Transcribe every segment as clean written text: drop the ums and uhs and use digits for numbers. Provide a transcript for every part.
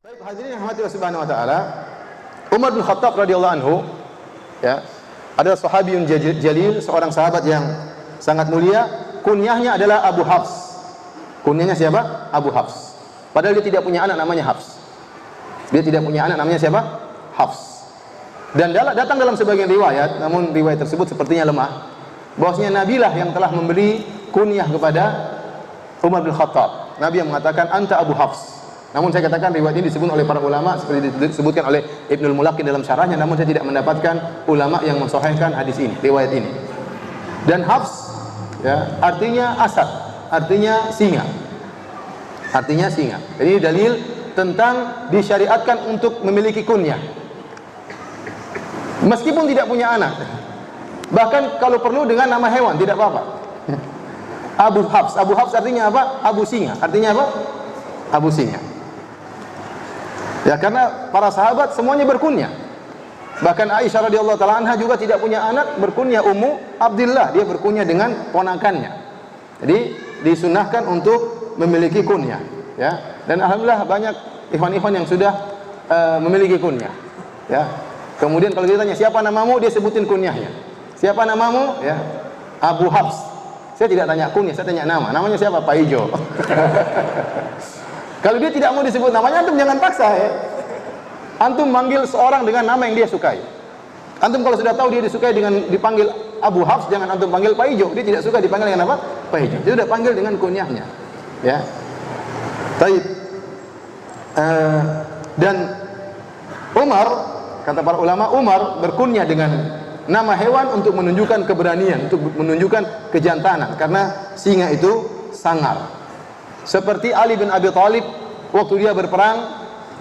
Baik, hadirin yang dirahmati Allah Subhanahu wa taala, Umar bin Khattab radhiyallahu anhu ya, adalah sahabiyun jalil, seorang sahabat yang sangat mulia. Kunyahnya adalah Abu Hafs. Kunyahnya siapa? Abu Hafs. Padahal dia tidak punya anak namanya Hafs. Dia tidak punya anak namanya siapa? Hafs. Dan datang dalam sebagian riwayat, namun riwayat tersebut sepertinya lemah, bahwasanya Nabilah yang telah memberi kunyah kepada Umar bin Khattab. Nabi yang mengatakan anta Abu Hafs. Namun saya katakan riwayat ini disebut oleh para ulama seperti disebutkan oleh Ibnul Mulaqin dalam syarahnya, namun saya tidak mendapatkan ulama yang mensahihkan hadis ini, riwayat ini. Dan Hafs ya, artinya asad, artinya singa. Artinya singa. Jadi dalil tentang disyariatkan untuk memiliki kunyah. Meskipun tidak punya anak. Bahkan kalau perlu dengan nama hewan tidak apa-apa. Abu Hafs. Abu Hafs artinya apa? Abu singa. Artinya apa? Abu singa. Ya, karena para sahabat semuanya berkunyah. Bahkan Aisyah radhiyallahu taala anha juga tidak punya anak, berkunyah Ummu Abdillah, dia berkunyah dengan ponakannya. Jadi disunahkan untuk memiliki kunyah, ya. Dan alhamdulillah banyak ikhwan-ikhwan yang sudah memiliki kunyah, ya. Kemudian kalau ditanya siapa namamu, dia sebutin kunyahnya. Siapa namamu? Ya. Abu Hafs. Saya tidak tanya kunyah, saya tanya nama. Namanya siapa? Pak Ijo. Kalau dia tidak mau disebut namanya, antum jangan paksa ya. Antum manggil seorang dengan nama yang dia sukai. Antum kalau sudah tahu dia disukai dengan dipanggil Abu Hafs, jangan antum panggil Pak Ijo. Dia tidak suka dipanggil dengan apa? Pak Ijo. Dia sudah panggil dengan kunyahnya. Ya. Baik. Dan Umar, kata para ulama, Umar berkunyah dengan nama hewan untuk menunjukkan keberanian, untuk menunjukkan kejantanan, karena singa itu sangar. Seperti Ali bin Abi Thalib waktu dia berperang,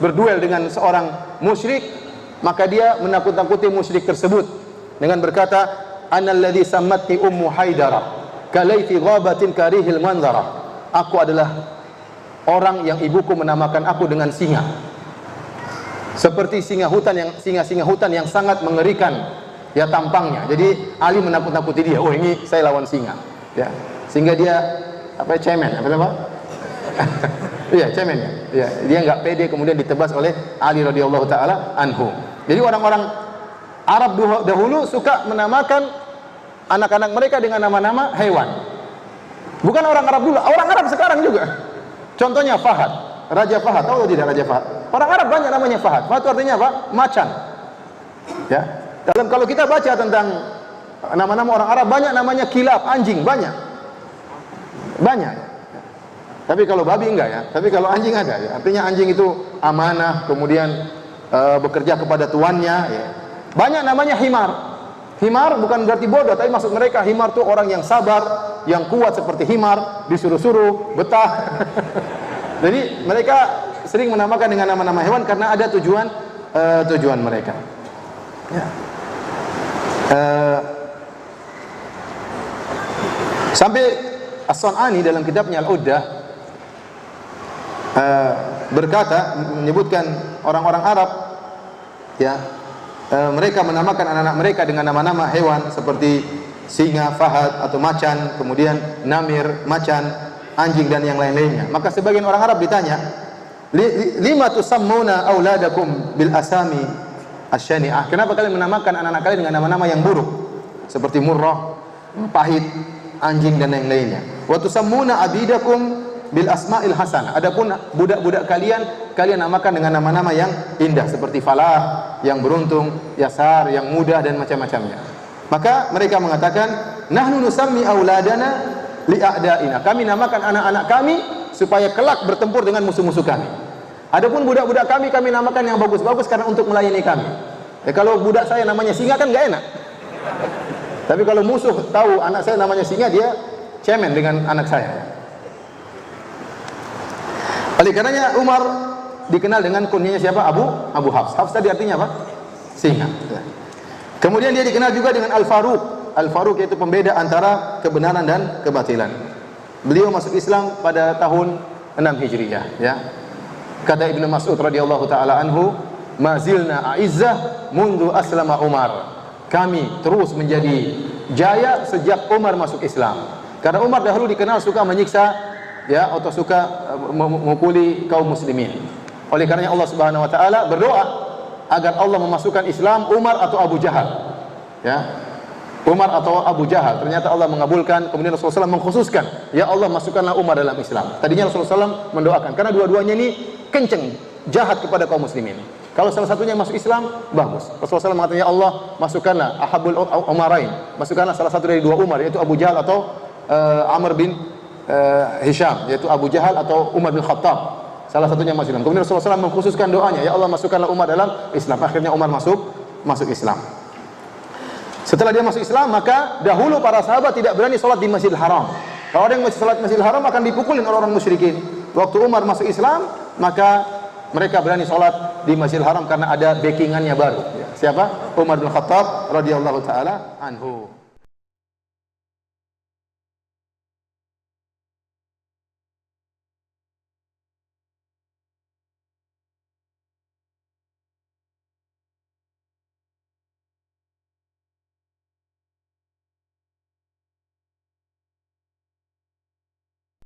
berduel dengan seorang musyrik, maka dia menakut-nakuti musyrik tersebut dengan berkata, "Analladzi sammatni ummu Haidara, kalaifi ghabatin karihil manzara." Aku adalah orang yang ibuku menamakan aku dengan singa. Seperti singa hutan yang sangat mengerikan ya tampangnya. Jadi Ali menakut-nakuti dia. Oh, ini saya lawan singa. Ya. Sehingga dia cemen, iya, cemen ya. Ya, dia enggak pede, kemudian ditebas oleh Ali radhiyallahu taala anhu. Jadi orang-orang Arab dahulu suka menamakan anak-anak mereka dengan nama-nama hewan. Bukan orang Arab dulu, orang Arab sekarang juga. Contohnya Fahad, Raja Fahad, tahu tidak Raja Fahad? Orang Arab banyak namanya Fahad. Fahad itu artinya apa? Macan. Ya. Kalau kita baca tentang nama-nama orang Arab, banyak namanya kilab, anjing, banyak. Tapi kalau babi enggak ya. Tapi kalau anjing ada ya. Artinya anjing itu amanah, kemudian bekerja kepada tuannya ya. Banyak namanya himar. Himar bukan berarti bodoh, tapi maksud mereka himar itu orang yang sabar, yang kuat seperti himar, disuruh-suruh, betah. Jadi mereka sering menamakan dengan nama-nama hewan karena ada tujuan mereka. Ya. Sampai As-Sun'ani dalam kitabnya Al-Uddah berkata, menyebutkan orang-orang Arab ya, mereka menamakan anak-anak mereka dengan nama-nama hewan seperti singa, fahad atau macan, kemudian namir, macan, anjing dan yang lain-lainnya. Maka sebagian orang Arab ditanya, lima tusammuna auladakum bil asami asyani'ah. Kenapa kalian menamakan anak-anak kalian dengan nama-nama yang buruk seperti murrah, pahit, anjing dan yang lainnya. Wa tusammuna abidakum bil asma'il hasanah. Adapun budak-budak kalian namakan dengan nama-nama yang indah seperti Falah, yang beruntung, Yasar, yang mudah dan macam-macamnya. Maka mereka mengatakan, nahnu nusammi auladana li a'daina. Kami namakan anak-anak kami supaya kelak bertempur dengan musuh-musuh kami. Adapun budak-budak kami namakan yang bagus-bagus karena untuk melayani kami. Ya, kalau budak saya namanya singa kan enggak enak. Tapi kalau musuh tahu anak saya namanya singa, dia cemen dengan anak saya. Oleh karenanya Umar dikenal dengan kunyahnya siapa? Abu Hafs. Hafs tadi artinya apa? Singa. Kemudian dia dikenal juga dengan Al-Faruq. Al-Faruq yaitu pembeda antara kebenaran dan kebatilan. Beliau masuk Islam pada tahun 6 Hijriah, ya. Kata Ibnu Mas'ud radhiyallahu taala anhu, "Ma zilna a'izzah mundu aslama Umar." Kami terus menjadi jaya sejak Umar masuk Islam. Karena Umar dahulu dikenal suka menyiksa ya, atau suka memukuli kaum muslimin. Oleh karenanya Allah Subhanahu wa taala berdoa agar Allah memasukkan Islam Umar atau Abu Jahal. Ya. Umar atau Abu Jahal. Ternyata Allah mengabulkan. Kemudian Rasulullah SAW mengkhususkan, ya Allah masukkanlah Umar dalam Islam. Tadinya Rasulullah SAW mendoakan karena dua-duanya ini kenceng jahat kepada kaum muslimin. Kalau salah satunya masuk Islam, bagus. Rasulullah SAW mengatakan, ya Allah masukkanlah Ahabul Umarain, masukkanlah salah satu dari dua Umar, yaitu Abu Jahal atau Amr bin Hisham, yaitu Abu Jahal atau Umar bin Khattab. Salah satunya masuk Islam. Kemudian Rasulullah SAW mengkhususkan doanya, ya Allah masukkanlah Umar dalam Islam. Akhirnya Umar masuk Islam. Setelah dia masuk Islam, maka dahulu para sahabat tidak berani sholat di Masjidil Haram. Kalau ada yang masih sholat di Masjidil Haram akan dipukulin oleh orang musyrikin. Waktu Umar masuk Islam, maka mereka berani sholat di Masjidil Haram karena ada backingannya baru. Siapa? Umar bin Khattab radhiyallahu taala anhu.